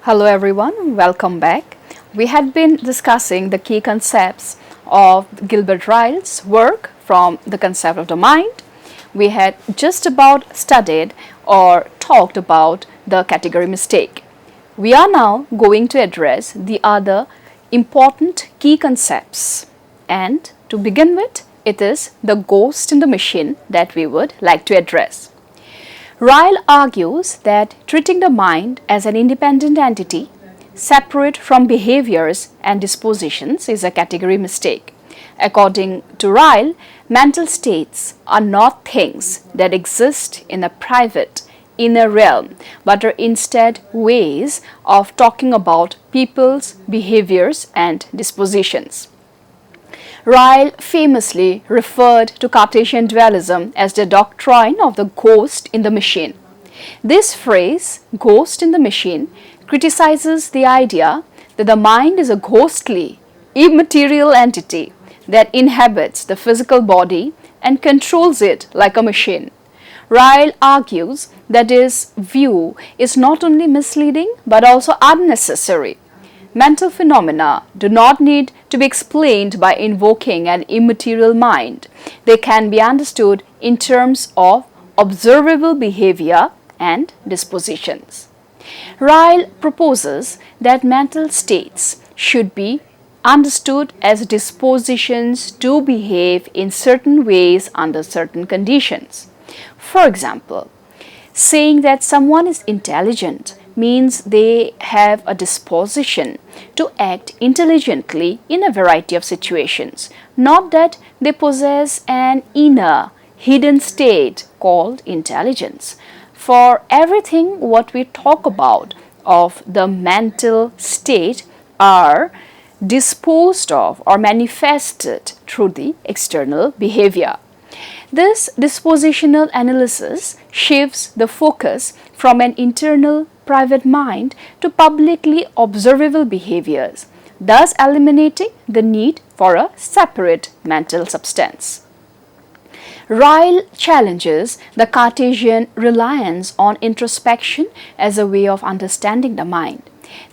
Hello everyone, welcome back. We had been discussing the key concepts of Gilbert Ryle's work from the concept of the mind. We had just about studied or talked about the category mistake. We are now going to address the other important key concepts. And to begin with, it is the ghost in the machine that we would like to address. Ryle argues that treating the mind as an independent entity, separate from behaviors and dispositions, is a category mistake. According to Ryle, mental states are not things that exist in a private, inner realm, but are instead ways of talking about people's behaviors and dispositions. Ryle famously referred to Cartesian dualism as the doctrine of the ghost in the machine. This phrase, ghost in the machine, criticizes the idea that the mind is a ghostly, immaterial entity that inhabits the physical body and controls it like a machine. Ryle argues that this view is not only misleading but also unnecessary. Mental phenomena do not need to be explained by invoking an immaterial mind. They can be understood in terms of observable behavior and dispositions. Ryle proposes that mental states should be understood as dispositions to behave in certain ways under certain conditions. For example, saying that someone is intelligent means they have a disposition to act intelligently in a variety of situations, not that they possess an inner, hidden state called intelligence. For everything what we talk about of the mental state are disposed of or manifested through the external behavior. This dispositional analysis shifts the focus from an internal private mind to publicly observable behaviors, thus eliminating the need for a separate mental substance. Ryle challenges the Cartesian reliance on introspection as a way of understanding the mind.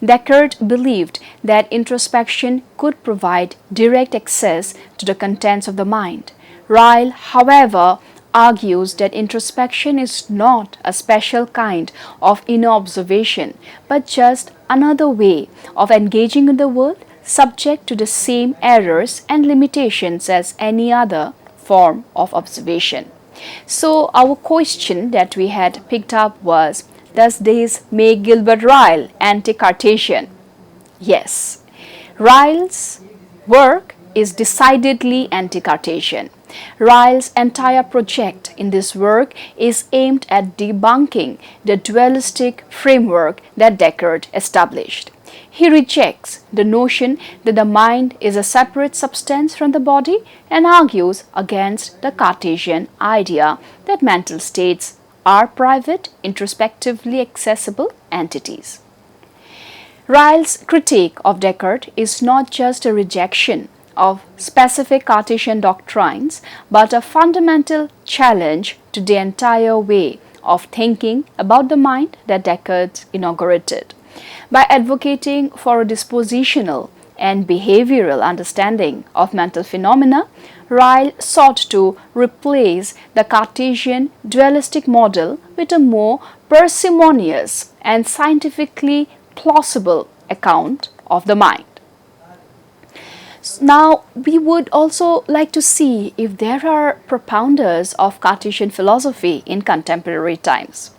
Descartes believed that introspection could provide direct access to the contents of the mind. Ryle, however, argues that introspection is not a special kind of inner observation, but just another way of engaging in the world subject to the same errors and limitations as any other form of observation. So our question that we had picked up was, does this make Gilbert Ryle anti-Cartesian? Yes. Ryle's work is decidedly anti-Cartesian. Ryle's entire project in this work is aimed at debunking the dualistic framework that Descartes established. He rejects the notion that the mind is a separate substance from the body and argues against the Cartesian idea that mental states are private, introspectively accessible entities. Ryle's critique of Descartes is not just a rejection of specific Cartesian doctrines, but a fundamental challenge to the entire way of thinking about the mind that Descartes inaugurated. By advocating for a dispositional and behavioral understanding of mental phenomena, Ryle sought to replace the Cartesian dualistic model with a more parsimonious and scientifically plausible account of the mind. Now, we would also like to see if there are propounders of Cartesian philosophy in contemporary times.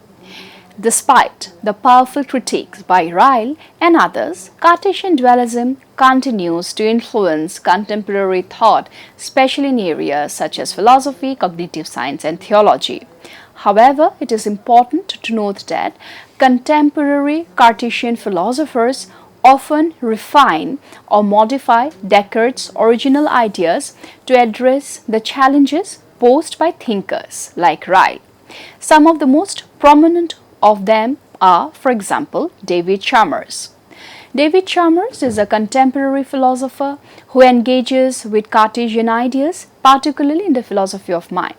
Despite the powerful critiques by Ryle and others, Cartesian dualism continues to influence contemporary thought, especially in areas such as philosophy, cognitive science, and theology. However, it is important to note that contemporary Cartesian philosophers often refine or modify Descartes' original ideas to address the challenges posed by thinkers like Ryle. Some of the most prominent of them are, for example, David Chalmers. David Chalmers is a contemporary philosopher who engages with Cartesian ideas, particularly in the philosophy of mind.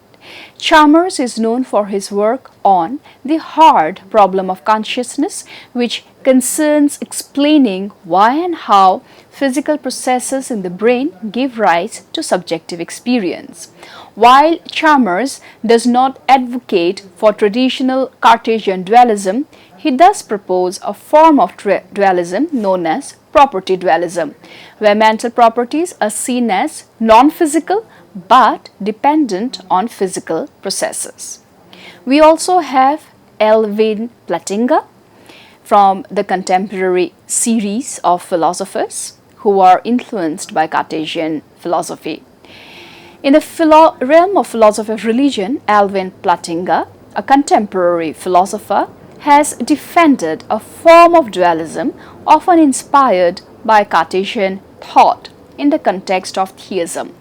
Chalmers is known for his work on the hard problem of consciousness, which concerns explaining why and how physical processes in the brain give rise to subjective experience. While Chalmers does not advocate for traditional Cartesian dualism, he does propose a form of dualism known as property dualism, where mental properties are seen as non-physical but dependent on physical processes. We also have Alvin Plantinga from the contemporary series of philosophers who are influenced by Cartesian philosophy. In the realm of philosophy of religion, Alvin Plantinga, a contemporary philosopher, has defended a form of dualism often inspired by Cartesian thought in the context of theism.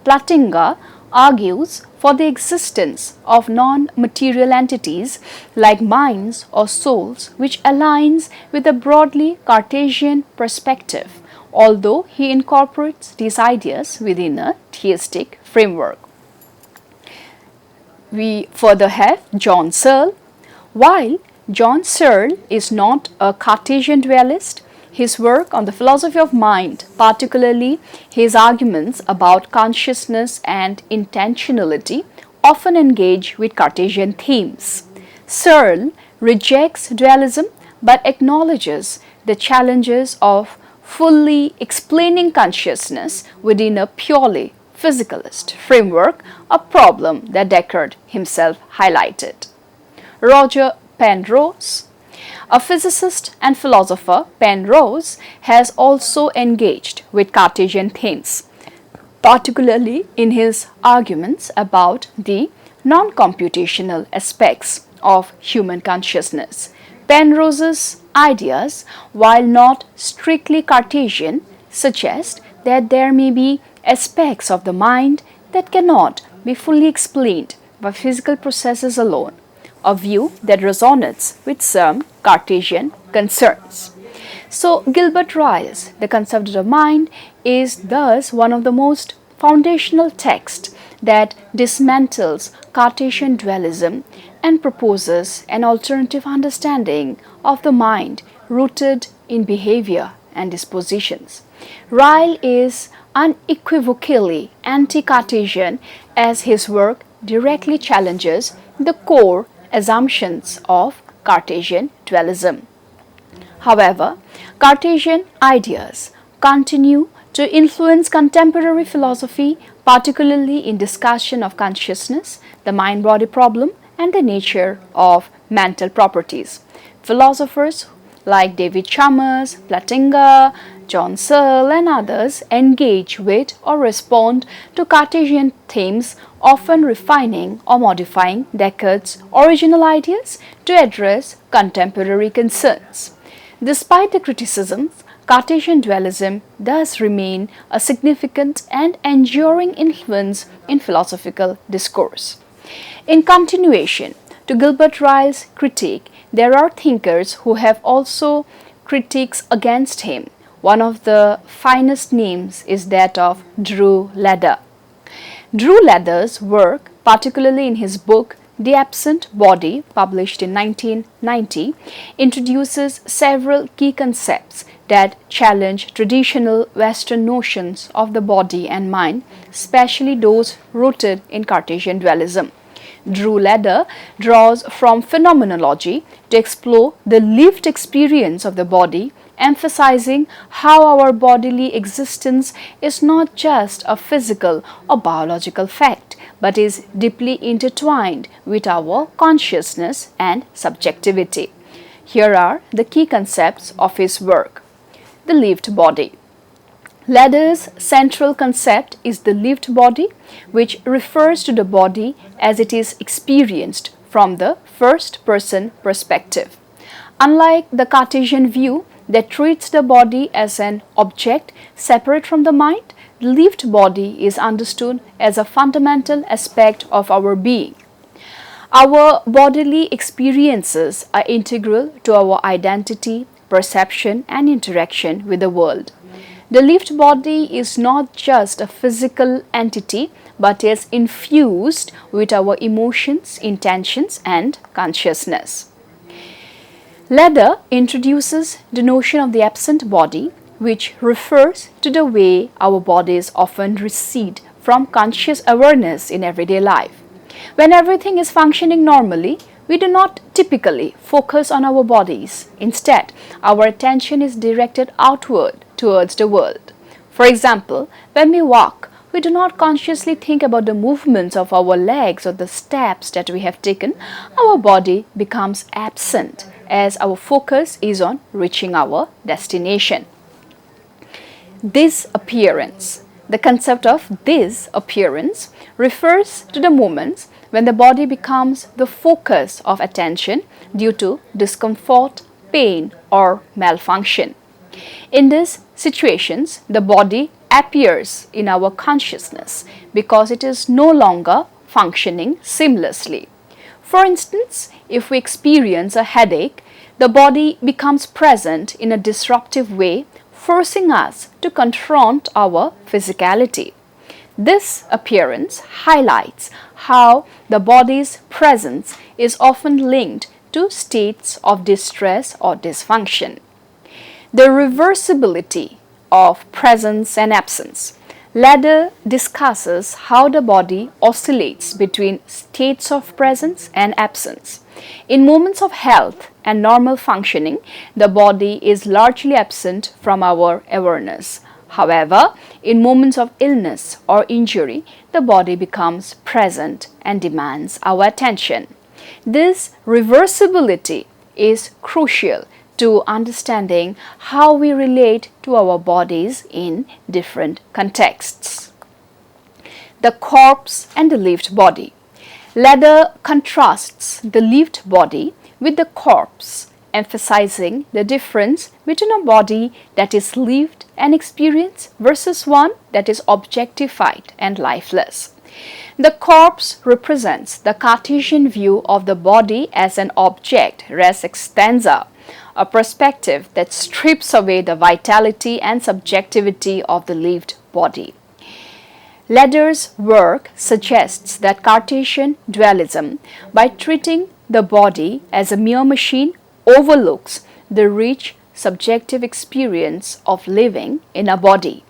Plantinga argues for the existence of non-material entities like minds or souls, which aligns with a broadly Cartesian perspective, although he incorporates these ideas within a theistic framework. We further have John Searle. While John Searle is not a Cartesian dualist, his work on the philosophy of mind, particularly his arguments about consciousness and intentionality, often engage with Cartesian themes. Searle rejects dualism but acknowledges the challenges of fully explaining consciousness within a purely physicalist framework, a problem that Descartes himself highlighted. Roger Penrose, a physicist and philosopher, Penrose has also engaged with Cartesian themes, particularly in his arguments about the non-computational aspects of human consciousness. Penrose's ideas, while not strictly Cartesian, suggest that there may be aspects of the mind that cannot be fully explained by physical processes alone, a view that resonates with some Cartesian concerns. So, Gilbert Ryle's The Concept of the Mind is thus one of the most foundational texts that dismantles Cartesian dualism and proposes an alternative understanding of the mind rooted in behavior and dispositions. Ryle is unequivocally anti-Cartesian as his work directly challenges the core assumptions of Cartesian dualism. However, Cartesian ideas continue to influence contemporary philosophy, particularly in discussion of consciousness, the mind-body problem, and the nature of mental properties. Philosophers like David Chalmers, Plantinga, John Searle, and others engage with or respond to Cartesian themes, often refining or modifying Descartes' original ideas to address contemporary concerns. Despite the criticisms, Cartesian dualism does remain a significant and enduring influence in philosophical discourse. In continuation to Gilbert Ryle's critique, there are thinkers who have also critiques against him. One of the finest names is that of Drew Leder. Drew Leder's work, particularly in his book The Absent Body, published in 1990, introduces several key concepts that challenge traditional Western notions of the body and mind, especially those rooted in Cartesian dualism. Drew Leder draws from phenomenology to explore the lived experience of the body, emphasizing how our bodily existence is not just a physical or biological fact, but is deeply intertwined with our consciousness and subjectivity. Here are the key concepts of his work. The lived body. Leder's central concept is the lived body, which refers to the body as it is experienced from the first-person perspective. Unlike the Cartesian view that treats the body as an object separate from the mind, the lived body is understood as a fundamental aspect of our being. Our bodily experiences are integral to our identity, perception, and interaction with the world. The lived body is not just a physical entity, but is infused with our emotions, intentions, and consciousness. Leather introduces the notion of the absent body, which refers to the way our bodies often recede from conscious awareness in everyday life. When everything is functioning normally, we do not typically focus on our bodies. Instead, our attention is directed outward towards the world. For example, when we walk, we do not consciously think about the movements of our legs or the steps that we have taken. Our body becomes absent as our focus is on reaching our destination. Disappearance. The concept of disappearance refers to the moments when the body becomes the focus of attention due to discomfort, pain, or malfunction. In these situations, the body appears in our consciousness because it is no longer functioning seamlessly. For instance, if we experience a headache, the body becomes present in a disruptive way, forcing us to confront our physicality. This appearance highlights how the body's presence is often linked to states of distress or dysfunction. The reversibility of presence and absence. Leather discusses how the body oscillates between states of presence and absence. In moments of health and normal functioning, the body is largely absent from our awareness. However, in moments of illness or injury, the body becomes present and demands our attention. This reversibility is crucial to understanding how we relate to our bodies in different contexts. The corpse and the lived body. Leather contrasts the lived body with the corpse, emphasizing the difference between a body that is lived and experienced versus one that is objectified and lifeless. The corpse represents the Cartesian view of the body as an object res extensa, a perspective that strips away the vitality and subjectivity of the lived body. Leather's work suggests that Cartesian dualism, by treating the body as a mere machine, overlooks the rich subjective experience of living in a body.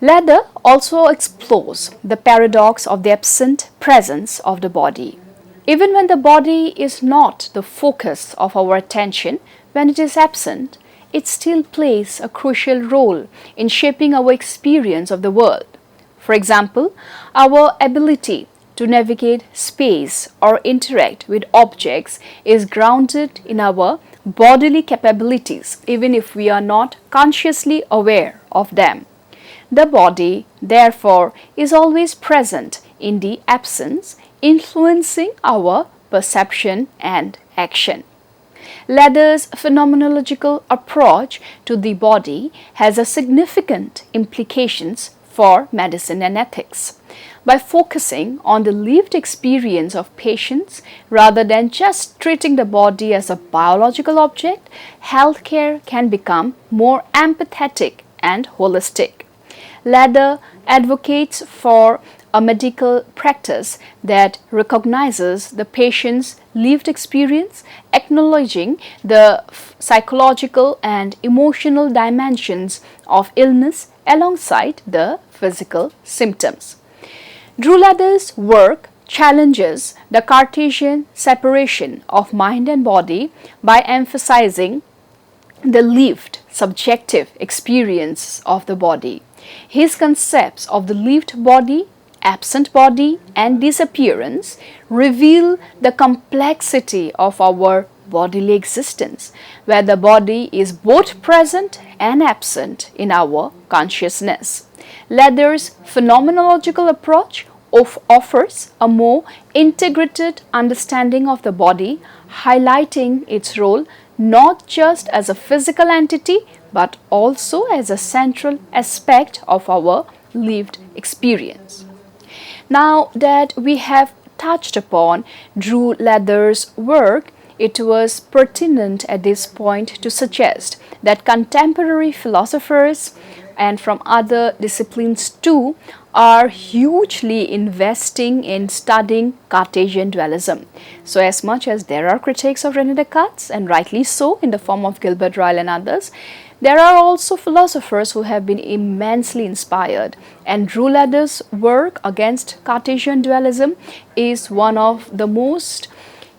Leather also explores the paradox of the absent presence of the body. Even when the body is not the focus of our attention, when it is absent, it still plays a crucial role in shaping our experience of the world. For example, our ability to navigate space or interact with objects is grounded in our bodily capabilities, even if we are not consciously aware of them. The body, therefore, is always present in the absence, influencing our perception and action. Leather's phenomenological approach to the body has a significant implications for medicine and ethics. By focusing on the lived experience of patients rather than just treating the body as a biological object, healthcare can become more empathetic and holistic. Leather advocates for a medical practice that recognizes the patient's lived experience, acknowledging the psychological and emotional dimensions of illness alongside the physical symptoms. Drew Leather's work challenges the Cartesian separation of mind and body by emphasizing the lived subjective experience of the body. His concepts of the lived body, absent body, and disappearance reveal the complexity of our bodily existence, where the body is both present and absent in our consciousness. Leather's phenomenological approach offers a more integrated understanding of the body, highlighting its role not just as a physical entity but also as a central aspect of our lived experience. Now that we have touched upon Drew Leather's work, it was pertinent at this point to suggest that contemporary philosophers and from other disciplines too are hugely investing in studying Cartesian dualism. So as much as there are critics of René Descartes, and rightly so in the form of Gilbert Ryle and others, there are also philosophers who have been immensely inspired, and Roulada's work against Cartesian dualism is one of the most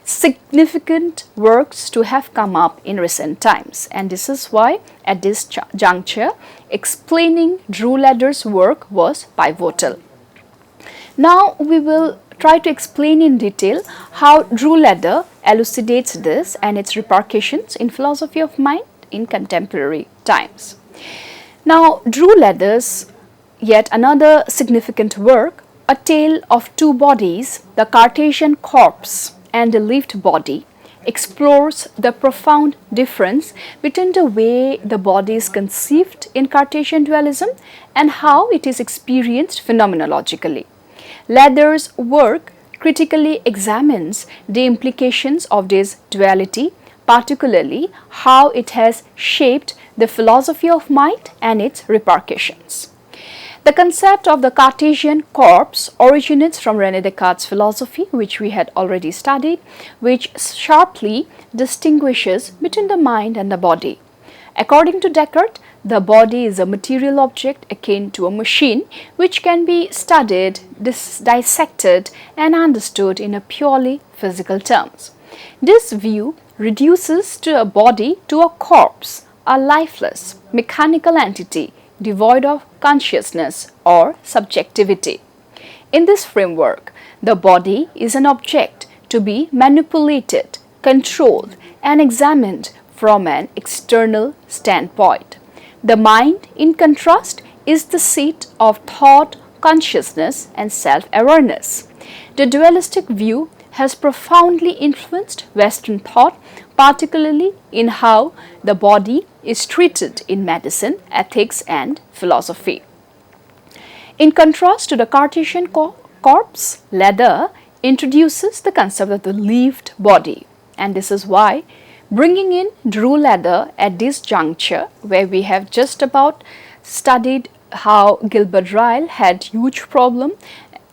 significant works to have come up in recent times, and this is why at this juncture explaining Roulada's work was pivotal. Now we will try to explain in detail how Roulada elucidates this and its repercussions in philosophy of mind in contemporary times. Now Roulada's yet another significant work, A Tale of Two Bodies, the Cartesian Corpse and the Lived Body, explores the profound difference between the way the body is conceived in Cartesian dualism and how it is experienced phenomenologically. Leather's work critically examines the implications of this duality, particularly how it has shaped the philosophy of mind and its repercussions. The concept of the Cartesian corpse originates from René Descartes' philosophy, which we had already studied, which sharply distinguishes between the mind and the body. According to Descartes, the body is a material object akin to a machine which can be studied, dissected and understood in a purely physical terms. This view reduces a body to a corpse, a lifeless, mechanical entity devoid of consciousness or subjectivity. In this framework, the body is an object to be manipulated, controlled and examined from an external standpoint. The mind, in contrast, is the seat of thought, consciousness and self-awareness. The dualistic view has profoundly influenced Western thought, particularly in how the body is treated in medicine, ethics and philosophy. In contrast to the Cartesian corpse, Leather introduces the concept of the lived body, and this is why bringing in Roulada at this juncture, where we have just about studied how Gilbert Ryle had huge problem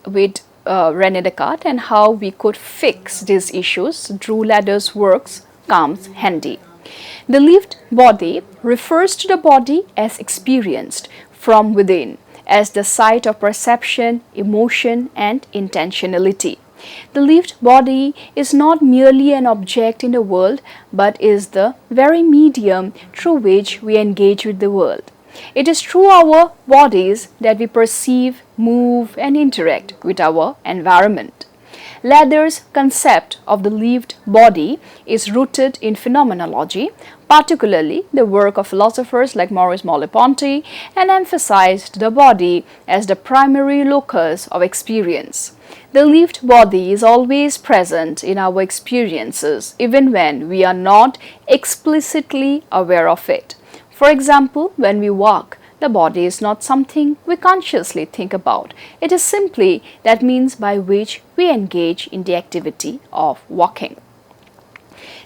with René Descartes and how we could fix these issues, Roulada's works comes handy. The lived body refers to the body as experienced from within, as the site of perception, emotion and intentionality. The lived body is not merely an object in the world, but is the very medium through which we engage with the world. It is through our bodies that we perceive, move and interact with our environment. Leather's concept of the lived body is rooted in phenomenology, particularly the work of philosophers like Maurice Merleau-Ponty, and emphasized the body as the primary locus of experience. The lived body is always present in our experiences, even when we are not explicitly aware of it. For example, when we walk, the body is not something we consciously think about. It is simply that means by which we engage in the activity of walking.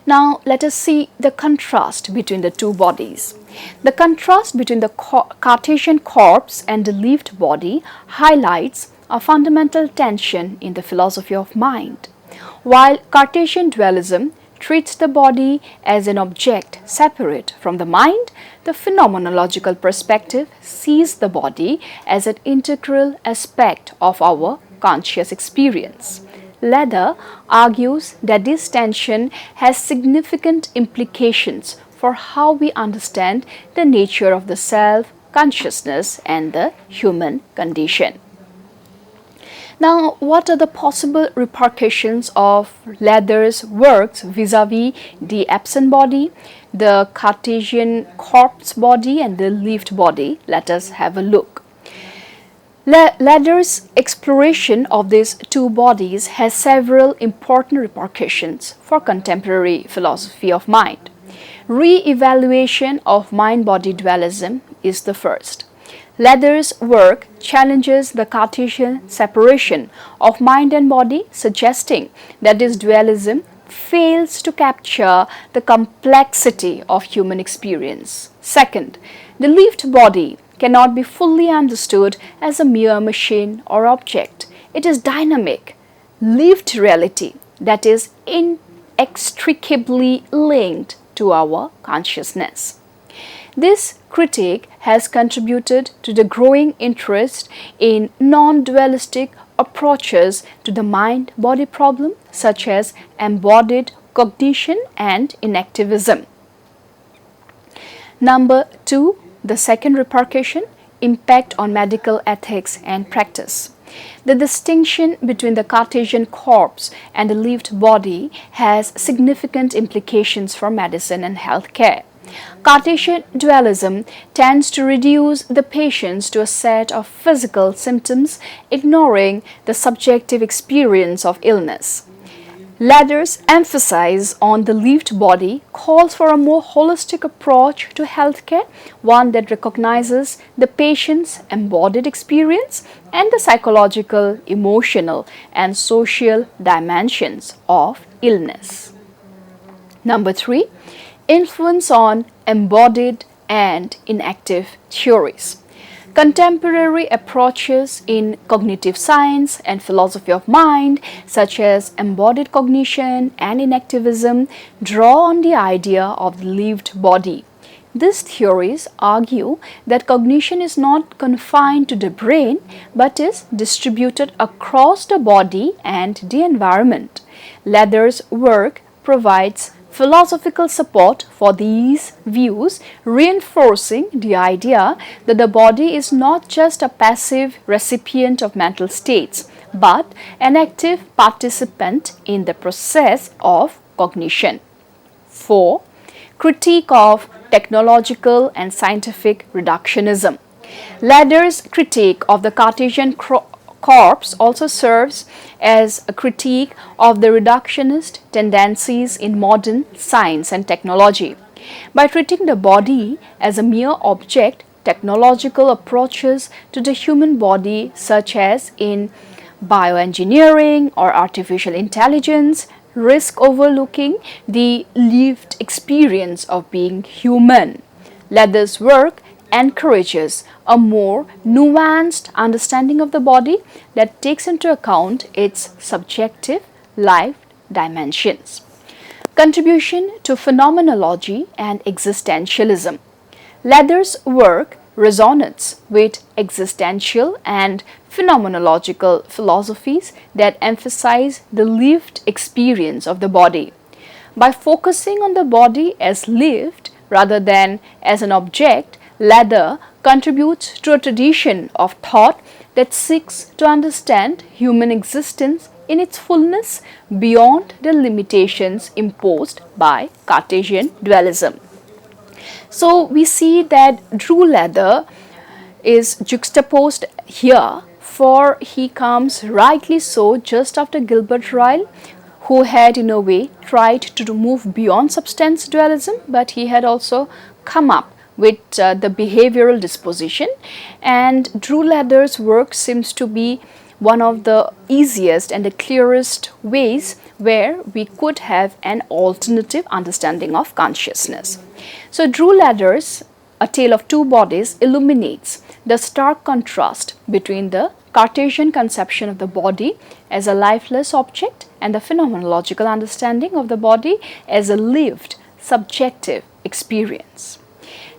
Now, let us see the contrast between the two bodies. The contrast between the Cartesian corpse and the lived body highlights a fundamental tension in the philosophy of mind. While Cartesian dualism treats the body as an object separate from the mind, the phenomenological perspective sees the body as an integral aspect of our conscious experience. Leather argues that this tension has significant implications for how we understand the nature of the self, consciousness and the human condition. Now, what are the possible repercussions of Leather's works vis-a-vis the absent body, the Cartesian corpse body and the lived body? Let us have a look. Leather's exploration of these two bodies has several important repercussions for contemporary philosophy of mind. Re-evaluation of mind-body dualism is the first. Leather's work challenges the Cartesian separation of mind and body, suggesting that this dualism fails to capture the complexity of human experience. Second, the lived body cannot be fully understood as a mere machine or object. It is dynamic, lived reality that is inextricably linked to our consciousness. This critique has contributed to the growing interest in non-dualistic approaches to the mind-body problem, such as embodied cognition and inactivism. Number 2, the second repercussion, impact on medical ethics and practice. The distinction between the Cartesian corpse and the lived body has significant implications for medicine and healthcare. Cartesian dualism tends to reduce the patients to a set of physical symptoms, ignoring the subjective experience of illness. Ladder's emphasis on the lived body calls for a more holistic approach to healthcare, one that recognizes the patient's embodied experience and the psychological, emotional, and social dimensions of illness. Number 3, influence on embodied and inactive theories. Contemporary approaches in cognitive science and philosophy of mind, such as embodied cognition and inactivism, draw on the idea of the lived body. These theories argue that cognition is not confined to the brain but is distributed across the body and the environment. Ladder's work provides philosophical support for these views, reinforcing the idea that the body is not just a passive recipient of mental states, but an active participant in the process of cognition. 4. Critique of technological and scientific reductionism. Ladder's critique of the Cartesian corpse also serves as a critique of the reductionist tendencies in modern science and technology. By treating the body as a mere object, technological approaches to the human body, such as in bioengineering or artificial intelligence, risk overlooking the lived experience of being human. Ladder's work encourages a more nuanced understanding of the body that takes into account its subjective life dimensions. Contribution to phenomenology and existentialism. Ladder's work resonates with existential and phenomenological philosophies that emphasize the lived experience of the body. By focusing on the body as lived rather than as an object, Ladder contributes to a tradition of thought that seeks to understand human existence in its fullness beyond the limitations imposed by Cartesian dualism. So we see that Drew Ladder is juxtaposed here, for he comes rightly so just after Gilbert Ryle, who had in a way tried to move beyond substance dualism, but he had also come up with the behavioral disposition, and Drew Ladder's work seems to be one of the easiest and the clearest ways where we could have an alternative understanding of consciousness. So Drew Ladder's A Tale of Two Bodies illuminates the stark contrast between the Cartesian conception of the body as a lifeless object and the phenomenological understanding of the body as a lived, subjective experience.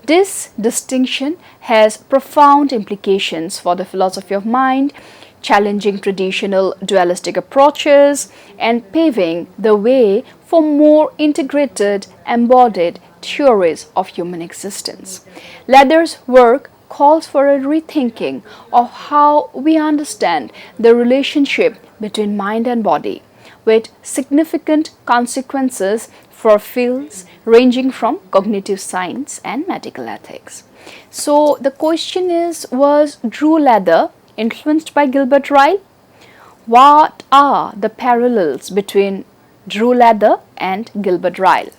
This distinction has profound implications for the philosophy of mind, challenging traditional dualistic approaches and paving the way for more integrated, embodied theories of human existence. Ladder's work calls for a rethinking of how we understand the relationship between mind and body, with significant consequences for fields ranging from cognitive science and medical ethics. So the question is, was Drew Ladder influenced by Gilbert Ryle? What are the parallels between Drew Ladder and Gilbert Ryle?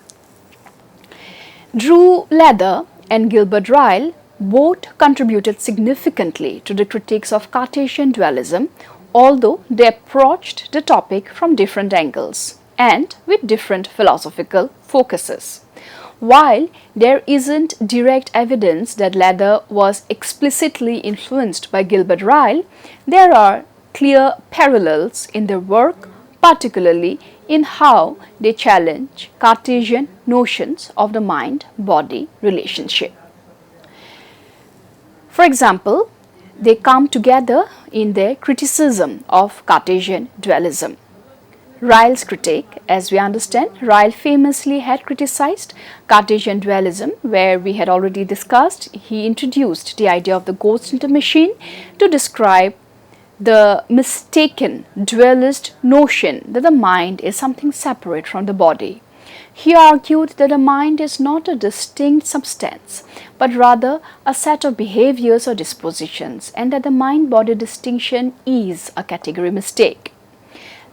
Drew Ladder and Gilbert Ryle both contributed significantly to the critiques of Cartesian dualism, although they approached the topic from different angles. and with different philosophical focuses. While there isn't direct evidence that Leather was explicitly influenced by Gilbert Ryle, there are clear parallels in their work, particularly in how they challenge Cartesian notions of the mind-body relationship. For example, they come together in their criticism of Cartesian dualism. Ryle's critique, as we understand, Ryle famously had criticized Cartesian dualism, where we had already discussed. He introduced the idea of the ghost in the machine to describe the mistaken dualist notion that the mind is something separate from the body. He argued that the mind is not a distinct substance, but rather a set of behaviors or dispositions, and that the mind-body distinction is a category mistake.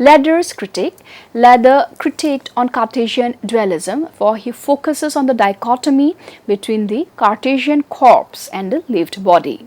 Leather's critique. Leather critiqued on Cartesian dualism, for he focuses on the dichotomy between the Cartesian corpse and the lived body,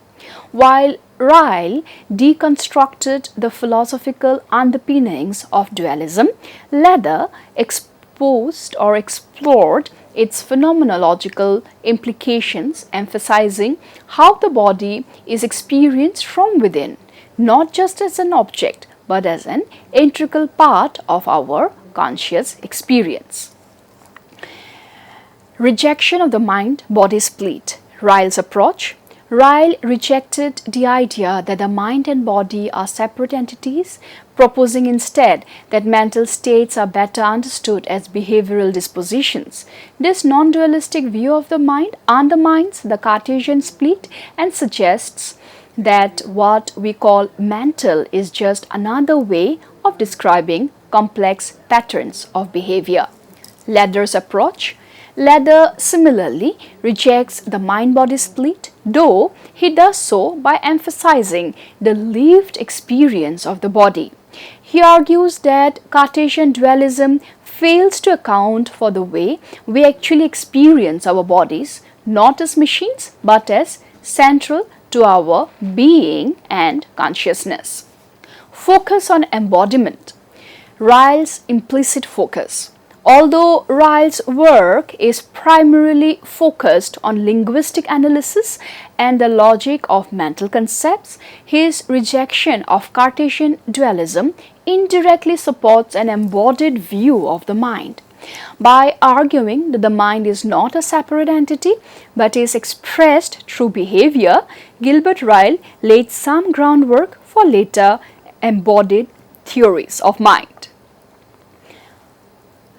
while Ryle deconstructed the philosophical underpinnings of dualism. Leather exposed or explored its phenomenological implications, emphasizing how the body is experienced from within, not just as an object, but as an integral part of our conscious experience. Rejection of the mind-body split. Ryle's approach. Ryle rejected the idea that the mind and body are separate entities, proposing instead that mental states are better understood as behavioral dispositions. This non-dualistic view of the mind undermines the Cartesian split and suggests that what we call mental is just another way of describing complex patterns of behavior. Leather's approach. Leather similarly rejects the mind-body split, though he does so by emphasizing the lived experience of the body. He argues that Cartesian dualism fails to account for the way we actually experience our bodies, not as machines, but as central to our being and consciousness. Focus on embodiment. Ryle's implicit focus. Although Ryle's work is primarily focused on linguistic analysis and the logic of mental concepts, his rejection of Cartesian dualism indirectly supports an embodied view of the mind. By arguing that the mind is not a separate entity but is expressed through behavior, Gilbert Ryle laid some groundwork for later embodied theories of mind.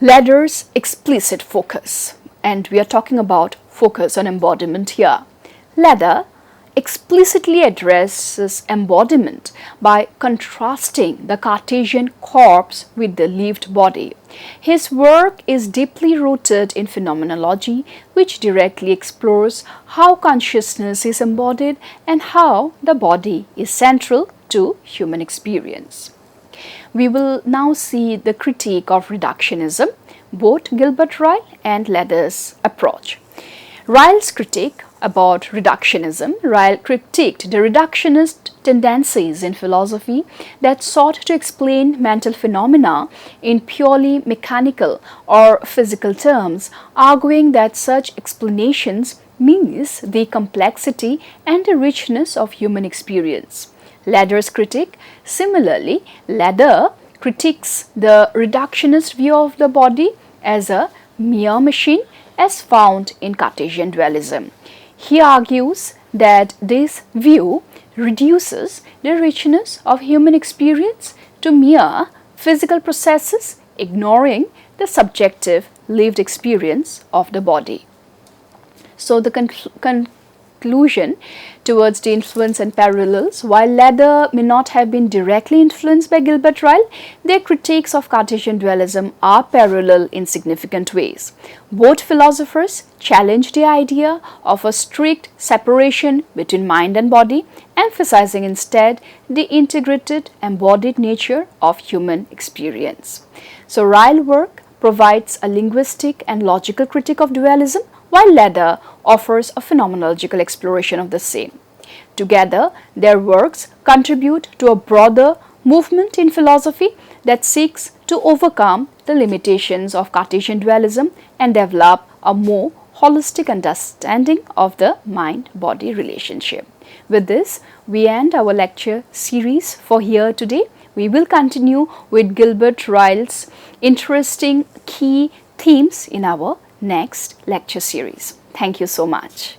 Leather's explicit focus, and we are talking about focus on embodiment here. Leather explicitly addresses embodiment by contrasting the Cartesian corpse with the lived body. His work is deeply rooted in phenomenology, which directly explores how consciousness is embodied and how the body is central to human experience. We will now see the critique of reductionism, both Gilbert Ryle and Leather's approach. Ryle's critique about reductionism. Ryle critiqued the reductionist tendencies in philosophy that sought to explain mental phenomena in purely mechanical or physical terms, arguing that such explanations miss the complexity and the richness of human experience. Leather's critique. Similarly, Leather critiques the reductionist view of the body as a mere machine as found in Cartesian dualism. He argues that this view reduces the richness of human experience to mere physical processes, ignoring the subjective lived experience of the body. So the conclusion towards the influence and parallels. While Leather may not have been directly influenced by Gilbert Ryle, their critiques of Cartesian dualism are parallel in significant ways. Both philosophers challenge the idea of a strict separation between mind and body, emphasizing instead the integrated, embodied nature of human experience. So Ryle's work provides a linguistic and logical critique of dualism, while Leather offers a phenomenological exploration of the same. Together, their works contribute to a broader movement in philosophy that seeks to overcome the limitations of Cartesian dualism and develop a more holistic understanding of the mind-body relationship. With this, we end our lecture series for here today. We will continue with Gilbert Ryle's interesting key themes in our next lecture series. Thank you so much.